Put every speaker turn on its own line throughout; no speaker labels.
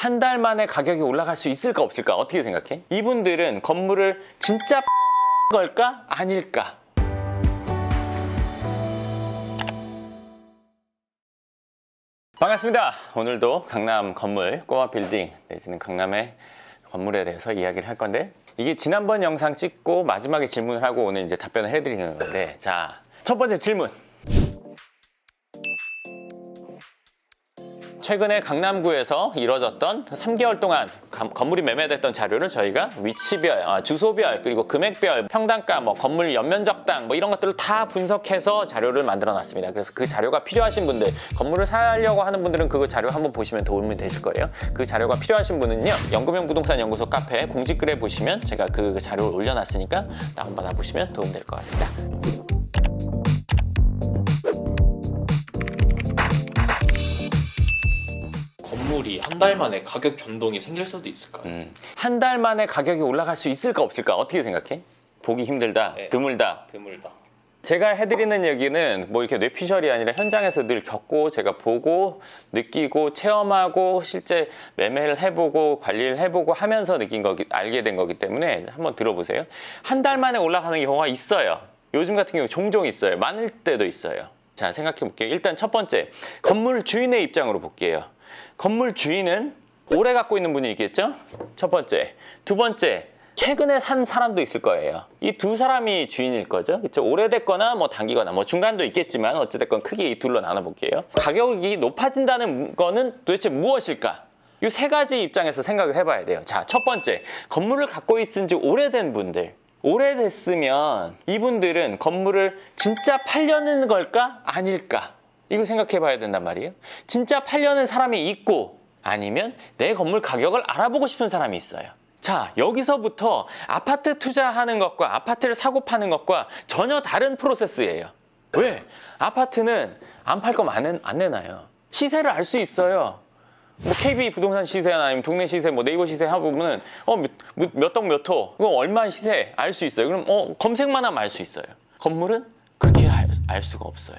한 달 만에 가격이 올라갈 수 있을까 없을까? 어떻게 생각해? 이분들은 건물을 진짜 걸까? 아닐까? 반갑습니다. 오늘도 강남 건물 꼬마 빌딩 내지는 강남의 건물에 대해서 이야기를 할 건데, 이게 지난번 영상 찍고 마지막에 질문을 하고 오늘 이제 답변을 해드리는 건데, 자, 첫 번째 질문. 최근에 강남구에서 이뤄졌던 3개월 동안 건물이 매매됐던 자료를 저희가 위치별, 주소별, 그리고 금액별, 평당가, 건물 연면적당 이런 것들을 다 분석해서 자료를 만들어 놨습니다. 그래서 그 자료가 필요하신 분들, 건물을 사려고 하는 분들은 그 자료 한번 보시면 도움이 되실 거예요. 그 자료가 필요하신 분은요, 연금형 부동산 연구소 카페 공지글에 보시면 제가 그 자료를 올려놨으니까 다운받아 보시면 도움될 것 같습니다.
건물이 한 달 만에 가격 변동이 생길 수도 있을까요?
한 달 만에 가격이 올라갈 수 있을까 없을까? 어떻게 생각해? 보기 힘들다,
네.
드물다.
드물다.
제가 해드리는 얘기는 이렇게 뇌피셜이 아니라 현장에서 늘 겪고 제가 보고 느끼고 체험하고 실제 매매를 해보고 관리를 해보고 하면서 알게 된 거기 때문에 한번 들어보세요. 한 달 만에 올라가는 경우가 있어요. 요즘 같은 경우 종종 있어요. 많을 때도 있어요. 자, 생각해 볼게요. 일단 첫 번째, 건물 주인의 입장으로 볼게요. 건물 주인은 오래 갖고 있는 분이 있겠죠? 첫 번째. 두 번째, 최근에 산 사람도 있을 거예요. 이 두 사람이 주인일 거죠. 그렇죠? 오래됐거나 단기거나 중간도 있겠지만 어찌됐건 크게 이 둘로 나눠볼게요. 가격이 높아진다는 거는 도대체 무엇일까? 이 세 가지 입장에서 생각을 해봐야 돼요. 자, 첫 번째, 건물을 갖고 있은 지 오래된 분들. 오래됐으면 이분들은 건물을 진짜 팔려는 걸까? 아닐까? 이거 생각해 봐야 된단 말이에요. 진짜 팔려는 사람이 있고, 아니면 내 건물 가격을 알아보고 싶은 사람이 있어요. 자, 여기서부터 아파트 투자하는 것과 아파트를 사고 파는 것과 전혀 다른 프로세스예요. 왜? 아파트는 안 팔 거면 안 내놔요. 시세를 알 수 있어요. KB 부동산 시세나 아니면 동네 시세, 네이버 시세 해보면은 몇 동 몇 호, 이거 얼마 시세 알 수 있어요. 그럼 검색만 하면 알 수 있어요. 건물은 그렇게 알 수가 없어요.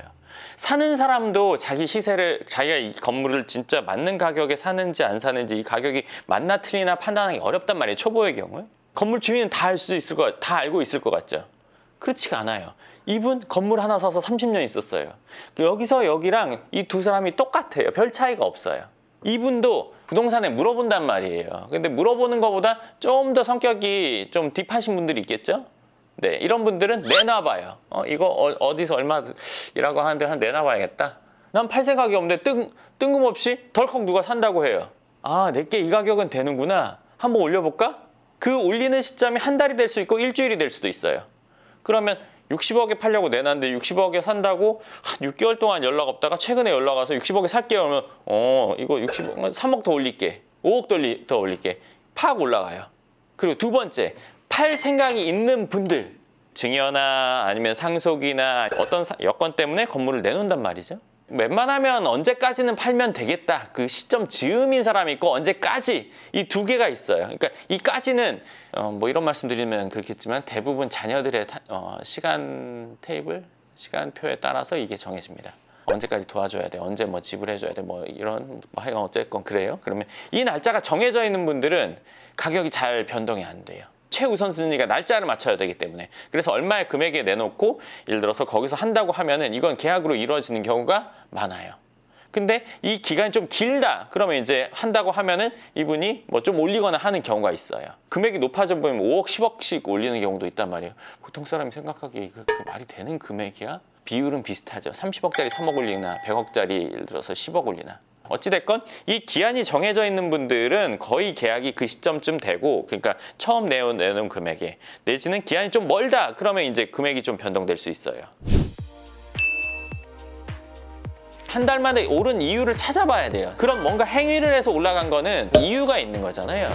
사는 사람도 자기 시세를, 자기가 이 건물을 진짜 맞는 가격에 사는지 안 사는지 이 가격이 맞나 틀리나 판단하기 어렵단 말이에요. 초보의 경우에. 건물 주인은 다 알고 있을 것 같죠? 그렇지가 않아요. 이분 건물 하나 사서 30년 있었어요. 여기서 여기랑 이 두 사람이 똑같아요. 별 차이가 없어요. 이분도 부동산에 물어본단 말이에요. 근데 물어보는 것보다 좀 더 성격이 좀 딥하신 분들이 있겠죠? 네, 이런 분들은 내놔봐요. 이거 어디서 얼마라고 하는데 내놔봐야겠다. 난 팔 생각이 없는데 뜬금없이 덜컥 누가 산다고 해요. 아, 내게 이 가격은 되는구나. 한번 올려볼까? 그 올리는 시점이 한 달이 될 수 있고 일주일이 될 수도 있어요. 그러면 60억에 팔려고 내놨는데 60억에 산다고 한 6개월 동안 연락 없다가 최근에 연락 와서 60억에 살게요. 그러면 이거 60억, 3억 더 올릴게. 5억 더 올릴게. 팍 올라가요. 그리고 두 번째, 팔 생각이 있는 분들, 증여나 아니면 상속이나 어떤 여건 때문에 건물을 내놓는단 말이죠. 웬만하면 언제까지는 팔면 되겠다. 그 시점 즈음인 사람이 있고 언제까지, 이 두 개가 있어요. 그러니까 이까지는 이런 말씀 드리면 그렇겠지만 대부분 자녀들의 시간 테이블, 시간표에 따라서 이게 정해집니다. 언제까지 도와줘야 돼, 언제 지불해줘야 돼, 이런 하여간 어쨌건 그래요. 그러면 이 날짜가 정해져 있는 분들은 가격이 잘 변동이 안 돼요. 최우선순위가 날짜를 맞춰야 되기 때문에. 그래서 얼마의 금액에 내놓고 예를 들어서 거기서 한다고 하면은 이건 계약으로 이루어지는 경우가 많아요. 근데 이 기간이 좀 길다 그러면 이제 한다고 하면은 이분이 좀 올리거나 하는 경우가 있어요. 금액이 높아져 보이면 5억 10억씩 올리는 경우도 있단 말이에요. 보통 사람이 생각하기에 그 말이 되는 금액이야? 비율은 비슷하죠. 30억짜리 3억 올리나 100억짜리 예를 들어서 10억 올리나. 어찌됐건 이 기한이 정해져 있는 분들은 거의 계약이 그 시점쯤 되고, 그러니까 처음 내놓은 금액에, 내지는 기한이 좀 멀다 그러면 이제 금액이 좀 변동될 수 있어요. 한 달 만에 오른 이유를 찾아봐야 돼요. 그럼 뭔가 행위를 해서 올라간 거는 이유가 있는 거잖아요.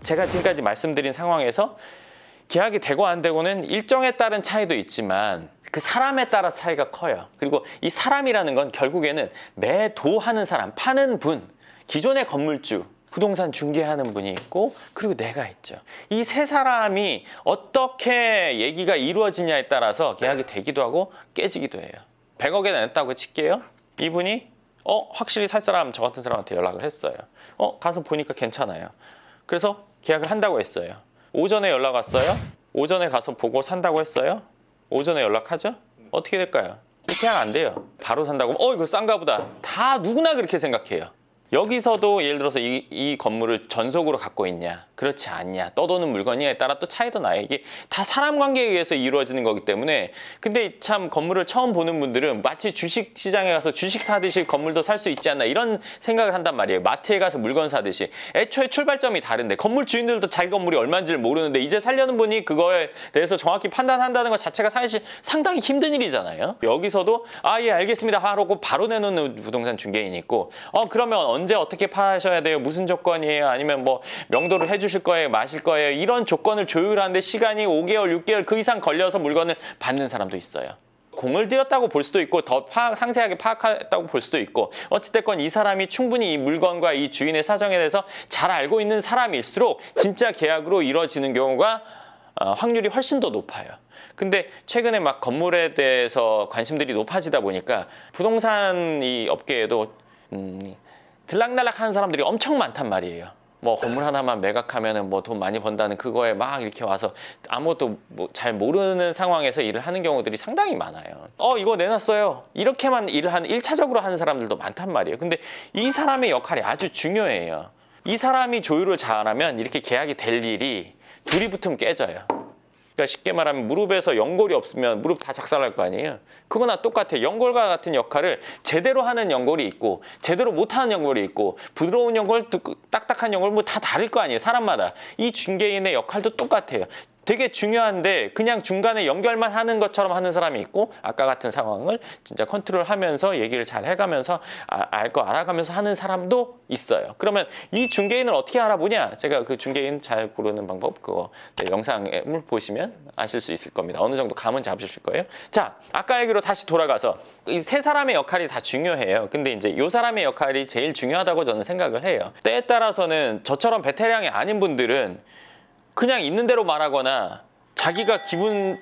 제가 지금까지 말씀드린 상황에서 계약이 되고 안 되고는 일정에 따른 차이도 있지만 그 사람에 따라 차이가 커요. 그리고 이 사람이라는 건 결국에는 매도하는 사람, 파는 분, 기존의 건물주, 부동산 중개하는 분이 있고, 그리고 내가 있죠. 이 세 사람이 어떻게 얘기가 이루어지냐에 따라서 계약이 되기도 하고 깨지기도 해요. 100억에 냈다고 칠게요. 이분이 확실히 살 사람 저 같은 사람한테 연락을 했어요. 가서 보니까 괜찮아요. 그래서 계약을 한다고 했어요. 오전에 연락 왔어요. 오전에 가서 보고 산다고 했어요. 오전에 연락하죠. 어떻게 될까요? 계약 안 돼요. 바로 산다고 이거 싼가 보다. 다 누구나 그렇게 생각해요. 여기서도 예를 들어서 이 건물을 전속으로 갖고 있냐 그렇지 않냐 떠도는 물건이냐에 따라 또 차이도 나요. 이게 다 사람 관계에 의해서 이루어지는 거기 때문에. 근데 참 건물을 처음 보는 분들은 마치 주식 시장에 가서 주식 사듯이 건물도 살 수 있지 않나 이런 생각을 한단 말이에요. 마트에 가서 물건 사듯이. 애초에 출발점이 다른데 건물 주인들도 자기 건물이 얼마인지를 모르는데 이제 살려는 분이 그거에 대해서 정확히 판단한다는 것 자체가 사실 상당히 힘든 일이잖아요. 여기서도 예 알겠습니다 하고 바로 내놓는 부동산 중개인이 있고 그러면 언제 어떻게 파셔야 돼요? 무슨 조건이에요? 아니면 뭐 명도를 해주실 거예요? 마실 거예요? 이런 조건을 조율하는데 시간이 5개월, 6개월 그 이상 걸려서 물건을 받는 사람도 있어요. 공을 들였다고 볼 수도 있고 더 상세하게 파악했다고 볼 수도 있고 어찌됐건 이 사람이 충분히 이 물건과 이 주인의 사정에 대해서 잘 알고 있는 사람일수록 진짜 계약으로 이루어지는 경우가 확률이 훨씬 더 높아요. 근데 최근에 막 건물에 대해서 관심들이 높아지다 보니까 부동산 이 업계에도 들락날락 하는 사람들이 엄청 많단 말이에요. 뭐 건물 하나만 매각하면은 뭐 돈 많이 번다는 그거에 막 이렇게 와서 아무것도 뭐 잘 모르는 상황에서 일을 하는 경우들이 상당히 많아요. 이거 내놨어요. 이렇게만 일을 하는 1차적으로 하는 사람들도 많단 말이에요. 근데 이 사람의 역할이 아주 중요해요. 이 사람이 조율을 잘하면 이렇게 계약이 될 일이 둘이 붙으면 깨져요. 그러니까 쉽게 말하면 무릎에서 연골이 없으면 무릎 다 작살날 거 아니에요. 그거나 똑같아. 연골과 같은 역할을 제대로 하는 연골이 있고 제대로 못하는 연골이 있고 부드러운 연골, 딱딱한 연골 뭐 다 다를 거 아니에요. 사람마다. 이 중개인의 역할도 똑같아요. 되게 중요한데 그냥 중간에 연결만 하는 것처럼 하는 사람이 있고 아까 같은 상황을 진짜 컨트롤하면서 얘기를 잘 해가면서 알 거 알아가면서 하는 사람도 있어요. 그러면 이 중개인을 어떻게 알아보냐? 제가 그 중개인 잘 고르는 방법 그거 영상을 보시면 아실 수 있을 겁니다. 어느 정도 감은 잡으실 거예요. 자, 아까 얘기로 다시 돌아가서 이 세 사람의 역할이 다 중요해요. 근데 이제 이 사람의 역할이 제일 중요하다고 저는 생각을 해요. 때에 따라서는 저처럼 베테랑이 아닌 분들은 그냥 있는 대로 말하거나 자기가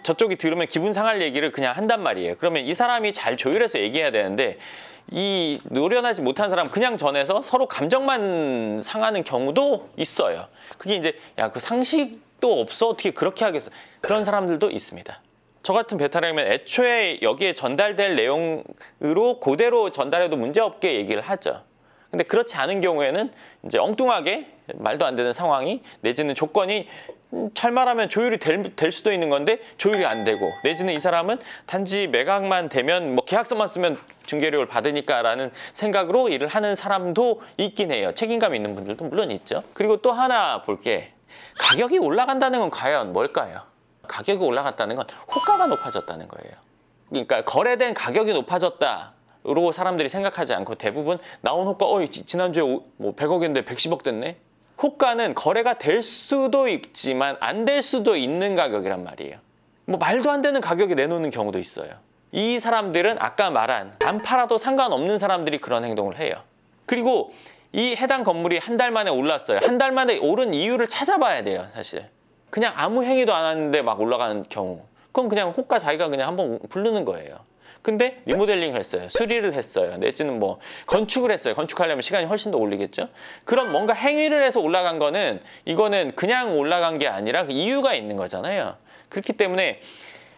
저쪽이 들으면 기분 상할 얘기를 그냥 한단 말이에요. 그러면 이 사람이 잘 조율해서 얘기해야 되는데 이 노련하지 못한 사람 그냥 전해서 서로 감정만 상하는 경우도 있어요. 그게 이제 그 상식도 없어 어떻게 그렇게 하겠어. 그런 사람들도 있습니다. 저 같은 베테랑이면 애초에 여기에 전달될 내용으로 그대로 전달해도 문제없게 얘기를 하죠. 근데 그렇지 않은 경우에는 이제 엉뚱하게 말도 안 되는 상황이 내지는 조건이 잘 말하면 조율이 될 수도 있는 건데 조율이 안 되고 내지는 이 사람은 단지 매각만 되면 뭐 계약서만 쓰면 중개료를 받으니까라는 생각으로 일을 하는 사람도 있긴 해요. 책임감 있는 분들도 물론 있죠. 그리고 또 하나 볼 게 가격이 올라간다는 건 과연 뭘까요? 가격이 올라갔다는 건 호가가 높아졌다는 거예요. 그러니까 거래된 가격이 높아졌다. 로 사람들이 생각하지 않고 대부분 나온 호가 지난주에 뭐 100억인데 110억 됐네. 호가는 거래가 될 수도 있지만 안 될 수도 있는 가격이란 말이에요. 뭐 말도 안 되는 가격에 내놓는 경우도 있어요. 이 사람들은 아까 말한 안 팔아도 상관없는 사람들이 그런 행동을 해요. 그리고 이 해당 건물이 한 달 만에 올랐어요. 한 달 만에 오른 이유를 찾아봐야 돼요. 사실 그냥 아무 행위도 안 하는데 막 올라가는 경우 그건 그냥 호가 자기가 그냥 한번 부르는 거예요. 근데 리모델링을 했어요. 수리를 했어요. 내지는 뭐 건축을 했어요. 건축하려면 시간이 훨씬 더 올리겠죠. 그럼 뭔가 행위를 해서 올라간 거는 이거는 그냥 올라간 게 아니라 그 이유가 있는 거잖아요. 그렇기 때문에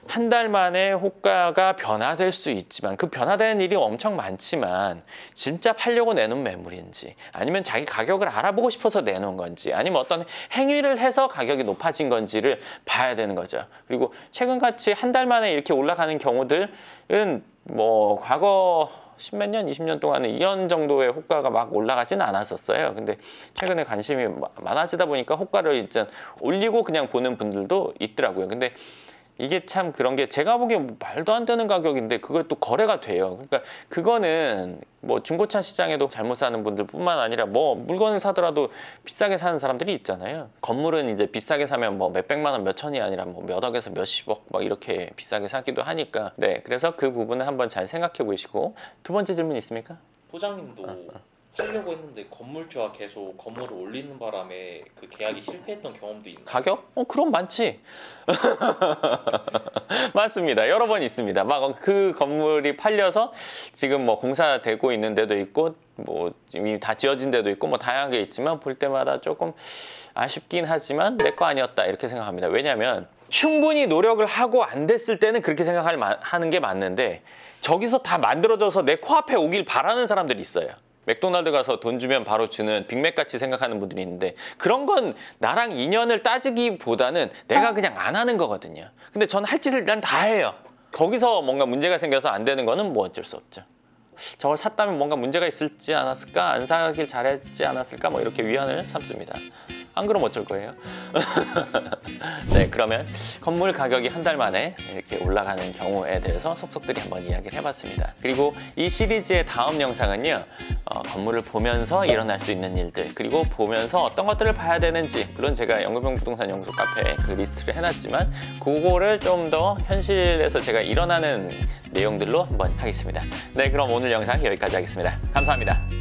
한 달 만에 호가가 변화될 수 있지만 그 변화되는 일이 엄청 많지만 진짜 팔려고 내놓은 매물인지 아니면 자기 가격을 알아보고 싶어서 내놓은 건지 아니면 어떤 행위를 해서 가격이 높아진 건지를 봐야 되는 거죠. 그리고 최근같이 한 달 만에 이렇게 올라가는 경우들은 뭐 과거 10몇 년, 20년 동안은 2년 정도의 호가가 막 올라가지는 않았었어요. 근데 최근에 관심이 많아지다 보니까 호가를 이제 올리고 그냥 보는 분들도 있더라고요. 근데 이게 참 그런 게 제가 보기엔 말도 안 되는 가격인데 그걸 또 거래가 돼요. 그러니까 그거는 뭐 중고차 시장에도 잘못 사는 분들 뿐만 아니라 뭐 물건을 사더라도 비싸게 사는 사람들이 있잖아요. 건물은 이제 비싸게 사면 뭐 몇백만 원, 몇천이 아니라 뭐 몇 억에서 몇십억 막 이렇게 비싸게 사기도 하니까 그래서 그 부분을 한번 잘 생각해 보시고 두 번째 질문 있습니까?
소장님도 하려고 했는데 건물주와 계속 건물을 올리는 바람에 그 계약이 실패했던 경험도 있나요?
가격? 그럼 많지. 맞습니다. 여러 번 있습니다. 막 그 건물이 팔려서 지금 뭐 공사되고 있는 데도 있고 뭐 이미 다 지어진 데도 있고 뭐 다양하게 있지만 볼 때마다 조금 아쉽긴 하지만 내 거 아니었다 이렇게 생각합니다. 왜냐하면 충분히 노력을 하고 안 됐을 때는 그렇게 하는 게 맞는데 저기서 다 만들어져서 내 코앞에 오길 바라는 사람들이 있어요. 맥도날드 가서 돈 주면 바로 주는 빅맥같이 생각하는 분들이 있는데 그런 건 나랑 인연을 따지기보다는 내가 그냥 안 하는 거거든요. 근데 전 할 짓을 난 다 해요. 거기서 뭔가 문제가 생겨서 안 되는 거는 뭐 어쩔 수 없죠. 저걸 샀다면 뭔가 문제가 있을지 않았을까? 안 사길 잘했지 않았을까? 뭐 이렇게 위안을 삼습니다. 안 그럼 어쩔 거예요? 네, 그러면 건물 가격이 한 달 만에 이렇게 올라가는 경우에 대해서 속속들이 한번 이야기를 해봤습니다. 그리고 이 시리즈의 다음 영상은요, 건물을 보면서 일어날 수 있는 일들, 그리고 보면서 어떤 것들을 봐야 되는지, 물론 제가 연구병 부동산 연구소 카페에 그 리스트를 해놨지만 그거를 좀 더 현실에서 제가 일어나는 내용들로 한번 하겠습니다. 네, 그럼 오늘 영상 여기까지 하겠습니다. 감사합니다.